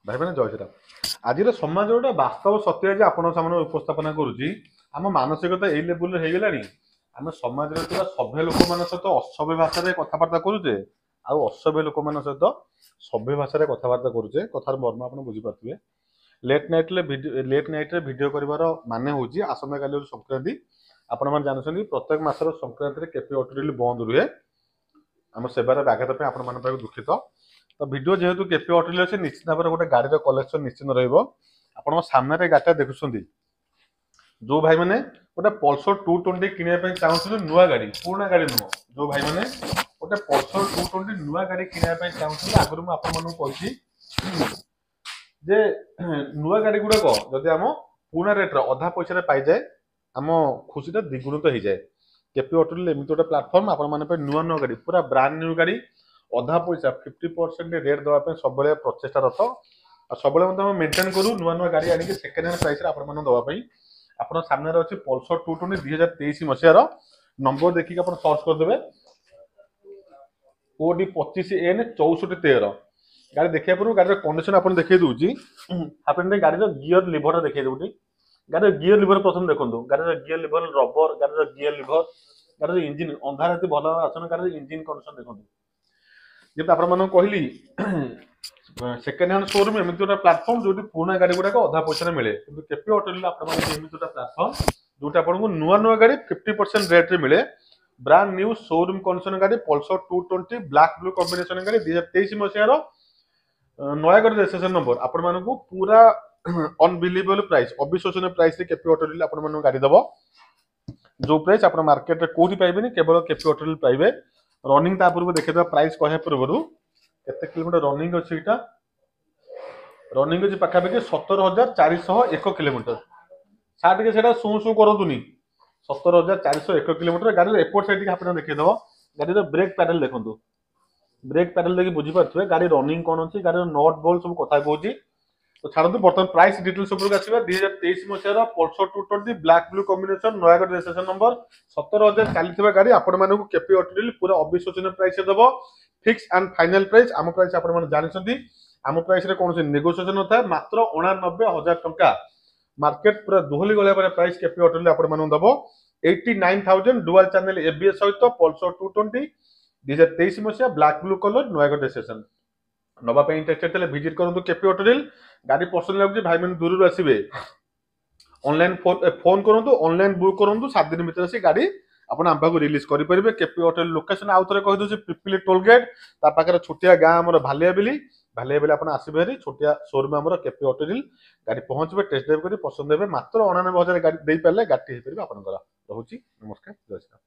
भाई मैंने जय श्रीराम। आज समाज गोटे बास्तव सत्य जे आपण सामने उपस्थापना करुच्ची आम मानसिकता यही लेवल हो गलानी आम समाज सभ्य लोक मान सहित असभ्य भाषा कथबार्ता करुचे असभ्य लोक मान सहित सभ्य भाषा कथबार्ता करुचे कथार मर्म आप बुझीपारे। लेट नाइट भिडियो कर मान हूँ आसंता काली संक्रांति आपण मैंने जानते प्रत्येक मासर संक्रांति केपी ऑटोरियल बंद रुहे आम सेवार व्याघात आपण मान दुखित। तो वीडियो जेहेतु केपी ऑटोरियल अच्छे निश्चित भाव गोटे गाड़ी कलेक्शन निश्चित रहा सामने गाड़ी देखुं जो भाई मैंने गोटे पल्सर 220 किनापी चाहूँ नुआ गाड़ी पुराना गाड़ी नुह जो भाई मैंने गोटे पल्सर 220 नुआ गाड़ी किनापी चाहूँ आगुरी मुझे जे नुआ गाड़ी गुड़ाक जदि आम पुराना रेट्रे अधा पैसा पाई जाए आम खुशी द्विगुणित हो जाए। केपी ऑटोरियल एमती गोटे प्लाटफर्म आप नुआ नुआ गाड़ी पूरा ब्रांड न्यू गाड़ी अधा पैसा 50% रेट देवाई सब प्रचेषा रथ सब मेंटेन करूँ नुआ नुआ गाड़ी आनिक सेकेंड हैंड प्राइस दवाई आप सामने अच्छी पल्सर 220 2023 मसीहार नंबर देखिए आप सर्च करदे ओडी 25N 6413 गाड़ी देखा पूर्व गाड़ी कंडीशन आप देखिए दूसरी आप गाड़ी गियर लिभर देखिए दूसरी गाड़ी गियर लिभर प्रथम देखो गाड़ी गियर लिभर रबर गाड़ी गियर लिभर गाड़ी इंजिन अंधार राति भल आसन गाड़ी इंजिन कंडीशन देखो जब आप कहली सेकेंड हैंड शोरूम एमती गोटे प्लाटफर्म जो पुराना गाड़ी गुड़ाक अधा पैसा मिले कि केपी ऑटोरियल एमती गोटे प्लाटफर्म जो आपको नुआ नुआ गाड़ी 50% रेट रे मिले ब्रांड न्यू शोरूम कंडीशन गाड़ी पल्सर 220 ब्लैक ब्लू कॉम्बिनेशन गाड़ी 2023 मसीहार नयागढ़ रजिस्ट्रेशन नंबर आपण पूरा अनबिलीवेबल प्राइस अविश्वसनीय प्राइस केपी ऑटोरियल आपण गाड़ी दब जो प्राइस आप मार्केट में कौटी पाइबेनी केवल केपी ऑटोरियल पाइबे। रनिंग पूर्व देखा प्राइस कह पूर्व केते किलोमीटर रनिंग अच्छी इटा रनिंग अच्छी पाखापाखि 17,401 किलोमीटर साटे से शू शू करूनी 17,401 किलोमीटर गाड़ी एपट साइड आप देखीदेव गाड़ी ब्रेक पैडल देखो ब्रेक पैडल देखिए बुझीपारे गाड़ी रनिंग कौन अच्छी गाड़ी नट बोल्ट सब कथा कहूँ तो छाड़ू बर्तमान प्राइस डिटेल्स उपरको आसवा 2023 मसीहार Pulsar 220 black blue combination Nayagarh registration number 17,000 चली गाड़ी आपण मानक केपी ऑटोरियल पूरा अविश्वसनीय प्राइस दब फिक्स एंड फाइनल प्राइस आम प्राइस आप जानते आम प्राइस कौन नेगोशिएशन होता है मात्र 89,000 टंका मार्केट पूरा दोहली गलिया प्राइस केपी ऑटोरियल आप दब 89,000 डुअल चैनल एबीएस सहित पल्सर 220 2023 मसीहा black blue colour Nayagarh registration नवाई इंटरेस्टेड थे विजिट करूँ केपी ऑटोरियल गाड़ी पसंद लगे भाई मैंने दूर आसवे ऑनलाइन फोन करूँ ऑनलाइन बुक करूँ 7 दिन भर से गाड़ी आपन आम पाक रिलीज करेंगे। केपी ऑटोरियल लोकेशन आउ थे कहीदे पिपिली टोलगेट पाखे छोटिया गाँ आम भालियाबिली आप आसवे छोटिया शोरूम आम केपी ऑटोरियल गाड़ी पहुंचे टेस्ट ड्राइव कर पसंद हे मात्र 99,000 गाड़ी दे पारे गाड़ी हो पारे आप रोचे नमस्कार जय श्री राम।